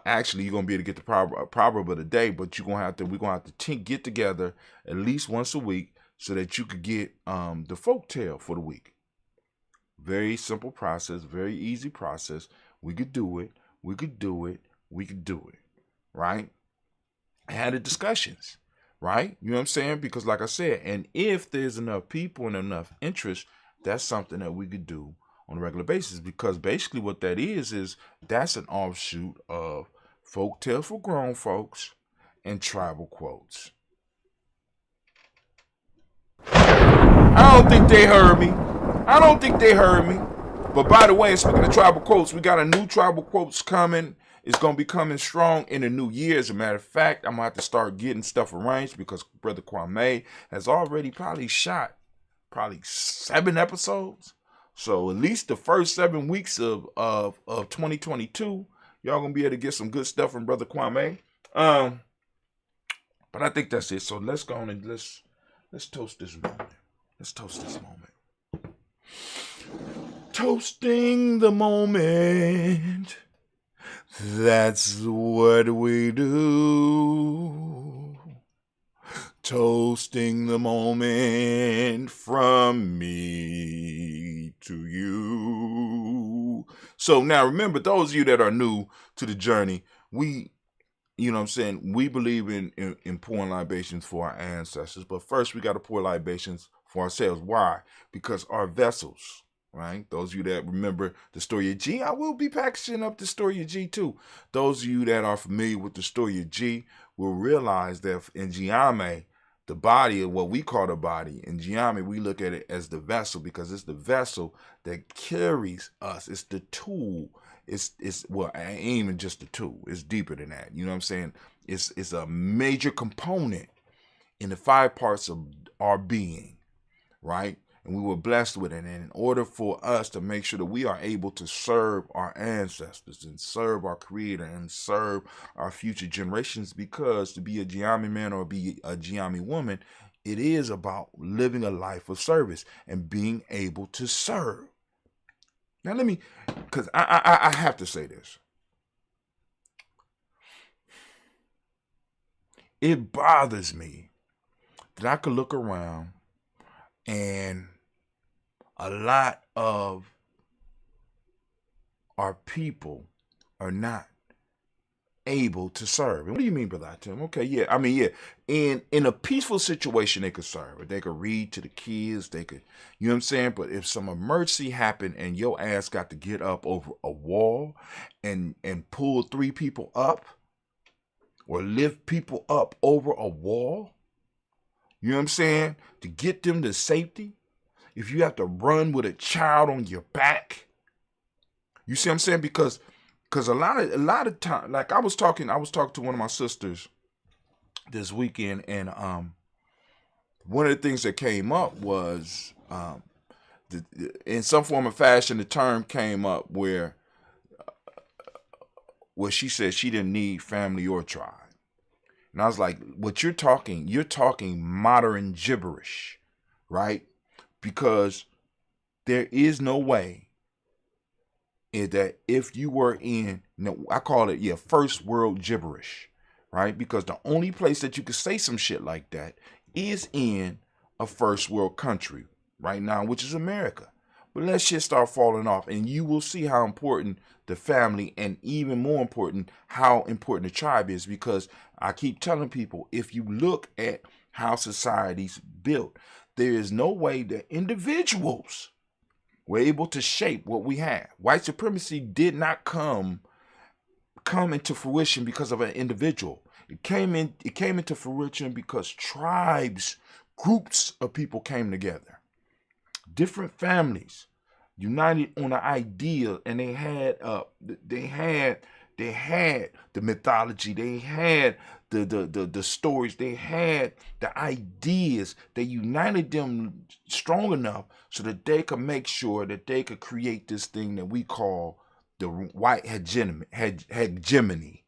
actually you're going to be able to get the proverb of the day, but we're going to have to get together at least once a week so that you could get the folk tale for the week. Very simple process, very easy process. We could do it. Right? I had the discussions, right? You know what I'm saying? Because like I said, and if there's enough people and enough interest, that's something that we could do on a regular basis. Because basically what that is that's an offshoot of folk tales for grown folks and tribal quotes. I don't think they heard me. But by the way, speaking of tribal quotes, we got a new tribal quotes coming. It's going to be coming strong in the new year. As a matter of fact, I'm going to have to start getting stuff arranged because Brother Kwame has already probably shot 7 episodes. So at least the first 7 weeks of 2022, y'all going to be able to get some good stuff from Brother Kwame. But I think that's it. So let's go on and let's toast this moment. Toasting the moment. That's what we do. Toasting the moment from me to you. So now remember, those of you that are new to the journey, we believe in pouring libations for our ancestors. But first we got to pour libations for ourselves. Why? Because our vessels, right? Those of you that remember the story of G, I will be packaging up the story of G too. Those of you that are familiar with the story of G will realize that in Giame, the body, what we call the body, in Giame, we look at it as the vessel because it's the vessel that carries us. It's the tool. It's well, it ain't even just the tool. It's deeper than that. You know what I'm saying? It's a major component in the 5 parts of our being, right? And we were blessed with it. And in order for us to make sure that we are able to serve our ancestors and serve our creator and serve our future generations, because to be a Giami man or be a Giami woman, it is about living a life of service and being able to serve. Now let me, because I have to say this. It bothers me that I could look around and a lot of our people are not able to serve. And what do you mean by that, Tim? Okay, yeah. I mean, yeah. In a peaceful situation, they could serve. They could read to the kids. They could, you know what I'm saying? But if some emergency happened and your ass got to get up over a wall and pull 3 people up or lift people up over a wall, you know what I'm saying? To get them to safety. If you have to run with a child on your back, you see what I'm saying? Because a lot of time, like I was talking to one of my sisters this weekend, and one of the things that came up was in some form of fashion, the term came up where she said she didn't need family or tribe. And I was like, what you're talking modern gibberish, right? Because there is no way that if you were in, I call it, first world gibberish, right? Because the only place that you could say some shit like that is in a first world country right now, which is America. But let shit start falling off, and you will see how important the family, and even more important, how important the tribe is. Because I keep telling people, if you look at how society's built, there is no way that individuals were able to shape what we have. White supremacy did not come into fruition because of an individual. It came into fruition because tribes, groups of people came together. Different families united on an idea, and they had the mythology, they had the stories, they had the ideas. They united them strong enough so that they could make sure that they could create this thing that we call the white hegemony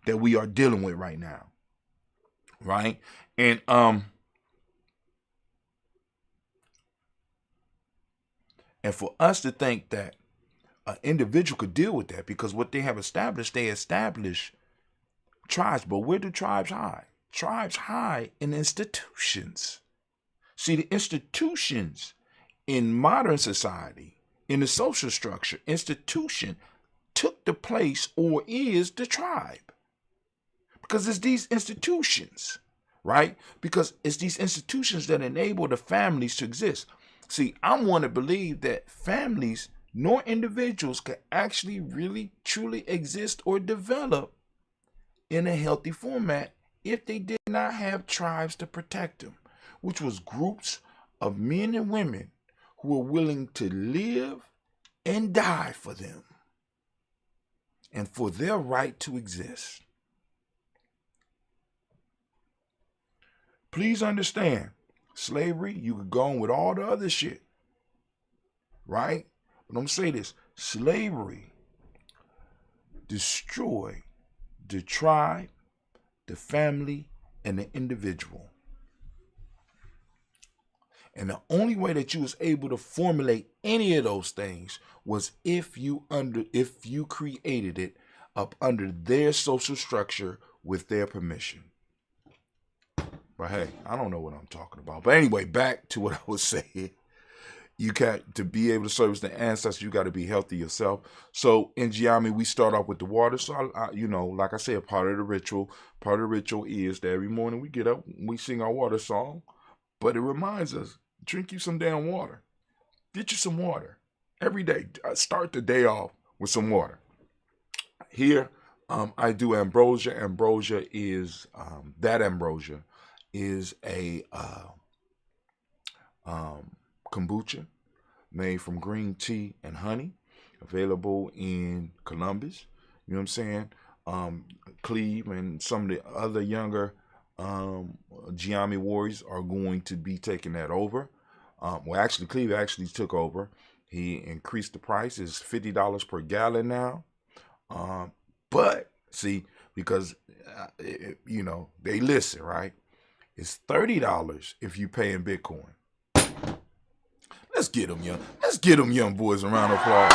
that we are dealing with right now, right? And for us to think that an individual could deal with that, because what they have established, they establish tribes. But where do tribes hide? Tribes hide in institutions. See, the institutions in modern society, in the social structure, institution took the place or is the tribe. Because it's these institutions, right? Because it's these institutions that enable the families to exist. See, I'm one to believe that families nor individuals can actually really truly exist or develop in a healthy format if they did not have tribes to protect them, which was groups of men and women who were willing to live and die for them and for their right to exist. Please understand, slavery, you could go on with all the other shit, right? But I'm going to say this, slavery destroyed the tribe, the family, and the individual. And the only way that you was able to formulate any of those things was if you created it up under their social structure with their permission. But hey, I don't know what I'm talking about. But anyway, back to what I was saying. You got to be able to service the ancestors. You got to be healthy yourself. So in Giami, we start off with the water. So I, like I said, part of the ritual is that every morning we get up, we sing our water song, but it reminds us, drink you some damn water. Get you some water every day. Start the day off with some water. Here, I do ambrosia. Ambrosia is a kombucha made from green tea and honey, available in Columbus. You know what I'm saying? Cleve and some of the other younger Giami warriors are going to be taking that over. Cleve actually took over. He increased the price. It's $50 per gallon now. But see, because they listen, right? It's $30 if you pay in Bitcoin. Let's get them young boys a round of applause.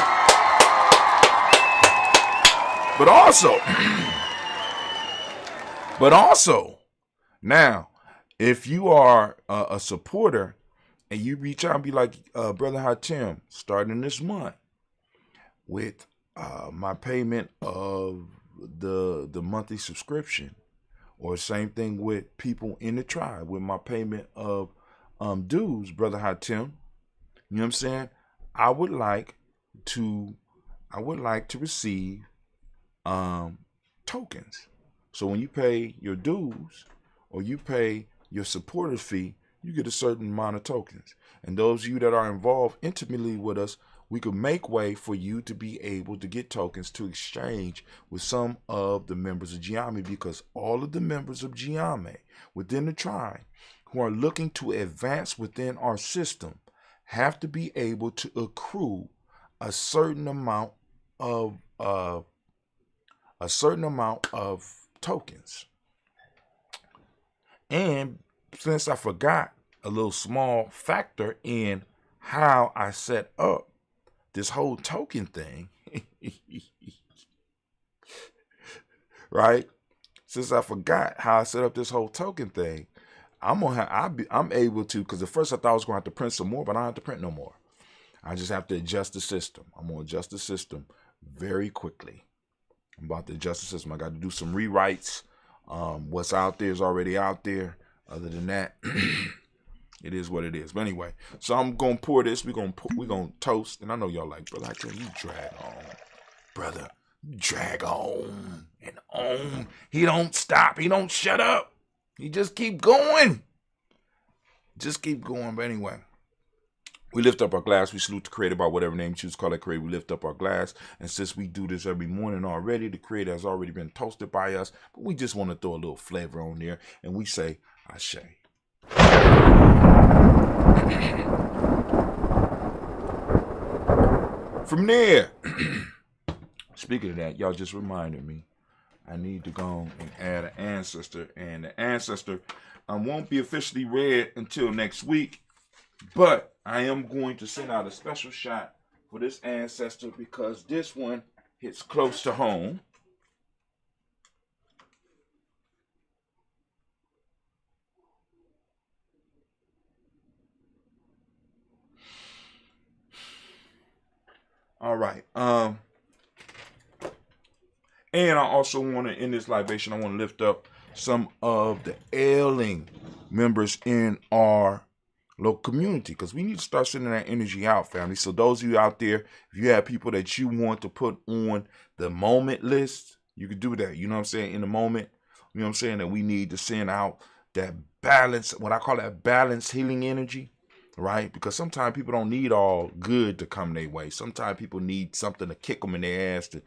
But also, now, if you are a supporter and you reach out and be like, Brother Hatim, starting this month with my payment of the monthly subscription, or same thing with people in the tribe with my payment of dues, Brother Hatim. You know what I'm saying? I would like to receive tokens. So when you pay your dues or you pay your supporter fee, you get a certain amount of tokens. And those of you that are involved intimately with us, we could make way for you to be able to get tokens to exchange with some of the members of Giami, because all of the members of Giami within the tribe who are looking to advance within our system have to be able to accrue a certain amount of tokens. And since I forgot a little small factor in how I set up this whole token thing, right? Since I forgot how I set up this whole token thing, I'm able to, because at first I thought I was going to have to print some more, but I don't have to print no more. I just have to adjust the system. I'm going to adjust the system very quickly. I'm about to adjust the system. I got to do some rewrites. What's out there is already out there. Other than that, it is what it is. But anyway, so I'm going to pour this. We're going to toast. And I know y'all like, brother, I tell you, drag on. Brother, drag on and on. He don't stop. He don't shut up. He just keep going. Just keep going. But anyway, we lift up our glass. We salute the Creator by whatever name you choose to call that Creator. We lift up our glass. And since we do this every morning already, the Creator has already been toasted by us. But we just want to throw a little flavor on there. And we say, Ashe. From there, Speaking of that, y'all just reminded me. I need to go and add an ancestor. And the ancestor won't be officially read until next week. But I am going to send out a special shot for this ancestor because this one hits close to home. All right. And I also want to, in this libation, I want to lift up some of the ailing members in our local community because we need to start sending that energy out, family. So those of you out there, if you have people that you want to put on the moment list, you can do that. You know what I'm saying? In the moment, you know what I'm saying? That we need to send out that balance, what I call that balance healing energy, right? Because sometimes people don't need all good to come their way. Sometimes people need something to kick them in their ass to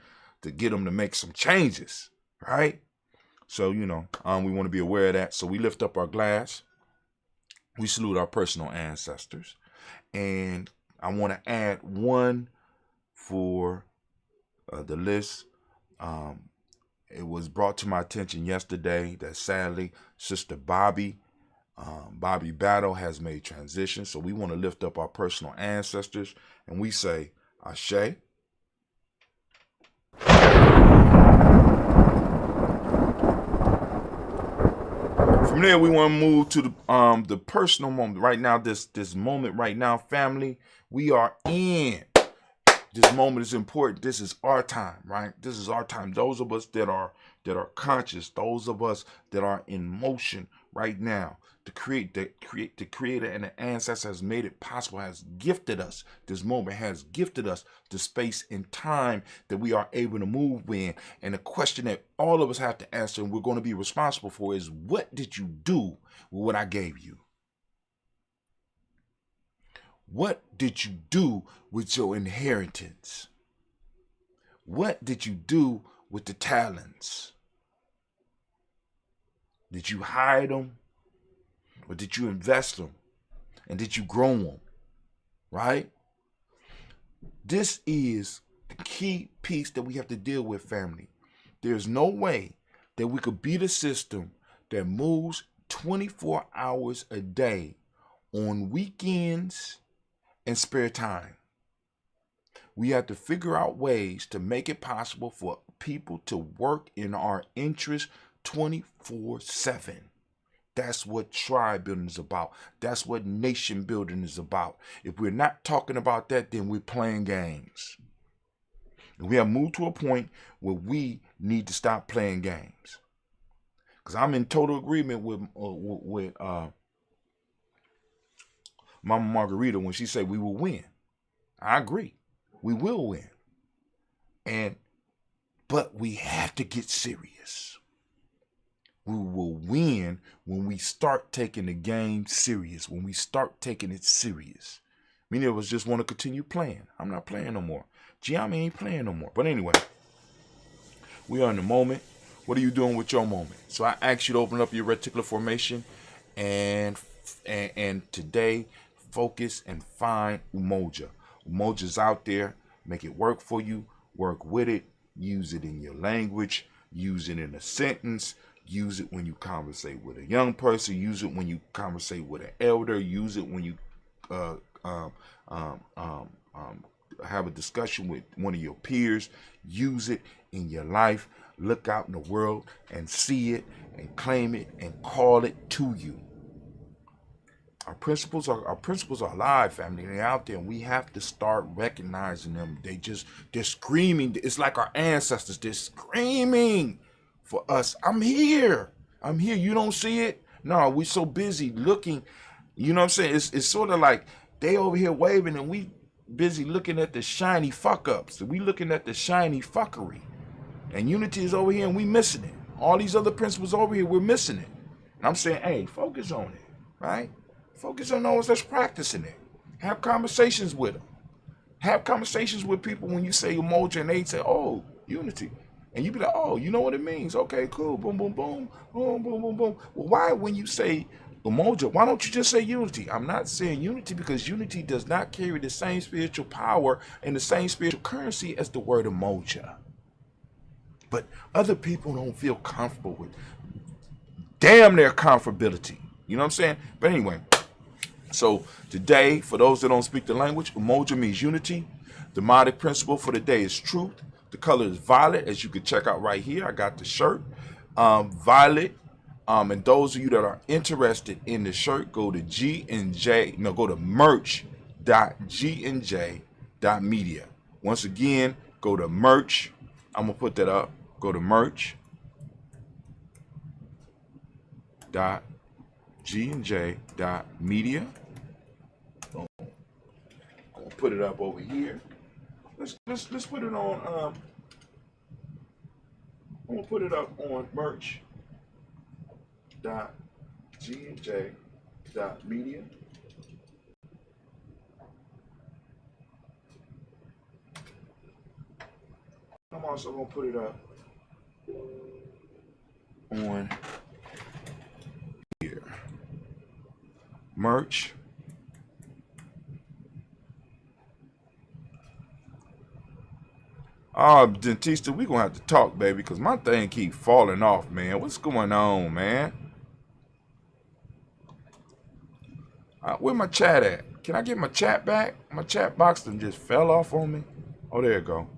get them to make some changes, right? So, you know, we want to be aware of that. So we lift up our glass. We salute our personal ancestors. And I want to add one for the list. It was brought to my attention yesterday that sadly, Sister Bobby Battle has made transition. So we want to lift up our personal ancestors. And we say, Ashe. From there, we want to move to the personal moment. Right now, this moment right now, family, we are in. This moment is important. This is our time, right? This is our time. Those of us that are conscious, those of us that are in motion right now, the creator and the ancestor has made it possible, has gifted us. This moment has gifted us the space and time that we are able to move in. And the question that all of us have to answer and we're going to be responsible for is, what did you do with what I gave you? What did you do with your inheritance? What did you do with the talents? Did you hide them? Or did you invest them? And did you grow them? Right? This is the key piece that we have to deal with, family. There's no way that we could beat a system that moves 24 hours a day on weekends and spare time. We have to figure out ways to make it possible for people to work in our interest 24/7. That's what tribe building is about. That's what nation building is about. If we're not talking about that, then we're playing games. And we have moved to a point where we need to stop playing games. Because I'm in total agreement with Mama Margarita when she said we will win. I agree. We will win. But we have to get serious. We will win when we start taking the game serious, when we start taking it serious. Many of us just want to continue playing. I'm not playing no more. Giammi ain't playing no more. But anyway, we are in the moment. What are you doing with your moment? So I ask you to open up your reticular formation and today focus and find Umoja. Umoja's out there. Make it work for you. Work with it. Use it in your language. Use it in a sentence. Use it when you conversate with a young person. Use it when you conversate with an elder. Use it when you have a discussion with one of your peers. Use it in your life. Look out in the world and see it and claim it and call it to you. Our principles are alive, family. They're out there, and we have to start recognizing them. They're screaming. It's like our ancestors. They're screaming for us. I'm here. You don't see it? No, we're so busy looking. You know what I'm saying? It's sort of like they over here waving, and we busy looking at the shiny fuck ups. We looking at the shiny fuckery. And unity is over here, and we missing it. All these other principles over here, we're missing it. And I'm saying, hey, focus on it, right? Focus on those that's practicing it. Have conversations with them. Have conversations with people when you say Umoja and they say, oh, unity. And you be like, oh, you know what it means. Okay, cool. Boom, boom, boom. Boom, boom, boom, boom. Well, why when you say Umoja, why don't you just say unity? I'm not saying unity because unity does not carry the same spiritual power and the same spiritual currency as the word Umoja. but other people don't feel comfortable with damn their comfortability. You know what I'm saying? But anyway, so today, for those that don't speak the language, Umoja means unity. The demonic principle for the day is truth. The color is violet, as you can check out right here. I got the shirt, violet. And those of you that are interested in the shirt, go to go to merch.gnj.media. Once again, go to merch. I'm gonna put that up. Go to merch.gnj.media. I'm gonna put it up over here. Let's put it on. I'm gonna put it up on merch.gnj.media. I'm also gonna put it up on here. Merch. Dentista, we gonna have to talk, baby, because my thing keep falling off, man. What's going on, man? Where my chat at? Can I get my chat back? My chat box done just fell off on me. Oh, there it go.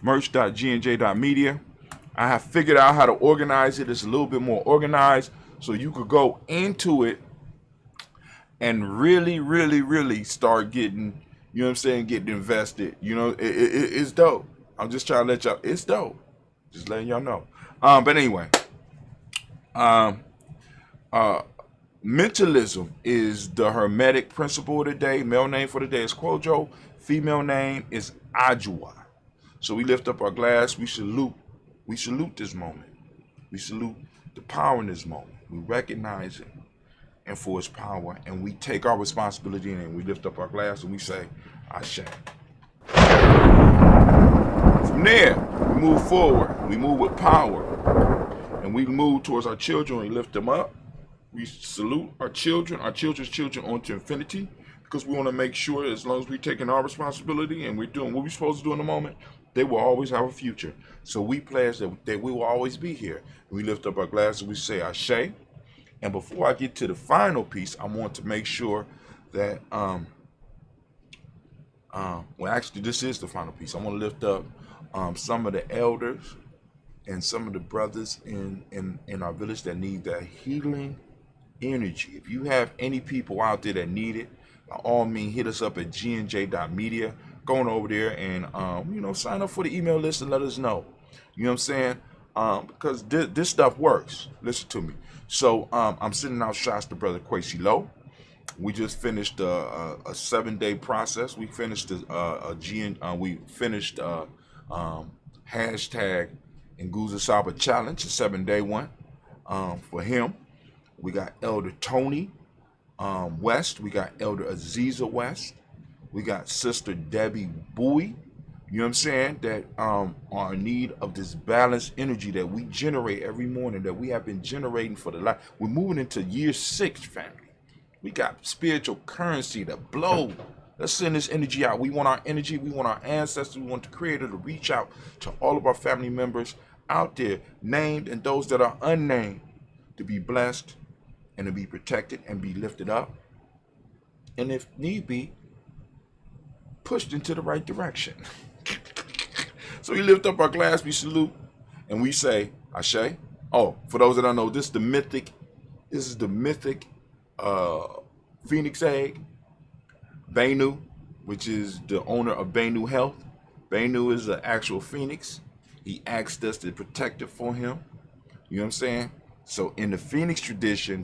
Merch.gnj.media. I have figured out how to organize it. It's a little bit more organized, so you could go into it and really start getting, you know what I'm saying, getting invested. You know, it's dope. I'm just trying to let y'all, it's dope. Just letting y'all know. But anyway, mentalism is the hermetic principle of the day. Male name for the day is Kwojo. Female name is Ajua. So we lift up our glass. We salute this moment. We salute the power in this moment. We recognize it and for its power, and we take our responsibility and we lift up our glass and we say, Ashe. From there, we move forward. We move with power, and we move towards our children. We lift them up. We salute our children's children onto infinity, because we want to make sure, as long as we're taking our responsibility and we're doing what we're supposed to do in the moment, they will always have a future. So we pledge that we will always be here. We lift up our glasses, we say Ashe. And before I get to the final piece, I want to make sure that, well, actually, this is the final piece. I want to lift up some of the elders and some of the brothers in our village that need that healing energy. If you have any people out there that need it, by all means, hit us up at gnj.media. Going over there and, sign up for the email list and let us know. You know what I'm saying? Because this stuff works. Listen to me. So I'm sending out shots to Brother Kwesi Low. We just finished a 7-day process. We finished hashtag Nguza Saba Challenge, a 7-day one for him. We got Elder Tony West. We got Elder Aziza West. We got Sister Debbie Bowie. You know what I'm saying? That are in need of this balanced energy that we generate every morning, that we have been generating for the life. We're moving into year 6, family. We got spiritual currency to blow. Let's send this energy out. We want our energy. We want our ancestors. We want the Creator to reach out to all of our family members out there, named and those that are unnamed, to be blessed and to be protected and be lifted up. And if need be, pushed into the right direction. So we lift up our glass, we salute, and we say, Ashe. Oh, for those that don't know, this is the mythic Phoenix egg. Benu, which is the owner of Benu Health. Benu is an actual phoenix. He asked us to protect it for him. You know what I'm saying? So in the Phoenix tradition,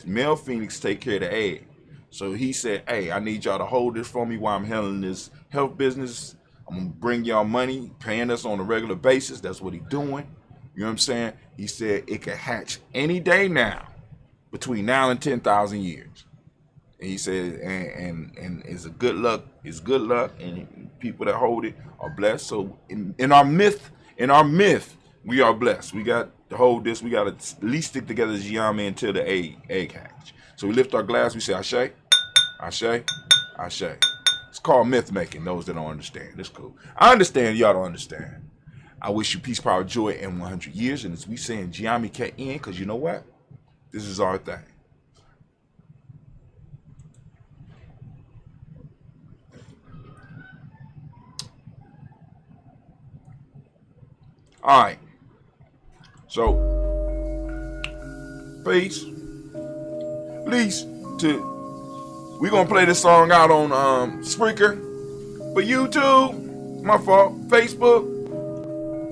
male Phoenix take care of the egg. So he said, hey, I need y'all to hold this for me while I'm handling this health business. I'm going to bring y'all money, paying us on a regular basis. That's what he's doing. You know what I'm saying? He said it could hatch any day now, between now and 10,000 years. And he said, and it's a good luck. It's good luck, and people that hold it are blessed. So in our myth, we are blessed. We got to hold this. We got to at least stick together as Yami until the egg hatch. So we lift our glass. We say Ashe. Ashe. Ashe. It's called myth making, those that don't understand. It's cool. I understand, y'all don't understand. I wish you peace, power, joy, and 100 years. And as we say in Giami K-N, because you know what? This is our thing. All right. So, peace. Please, we're going to play this song out on Spreaker. For YouTube, my fault. Facebook,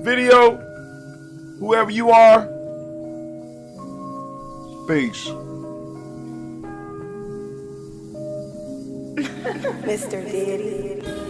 video, whoever you are. Peace. Mr. Diddy.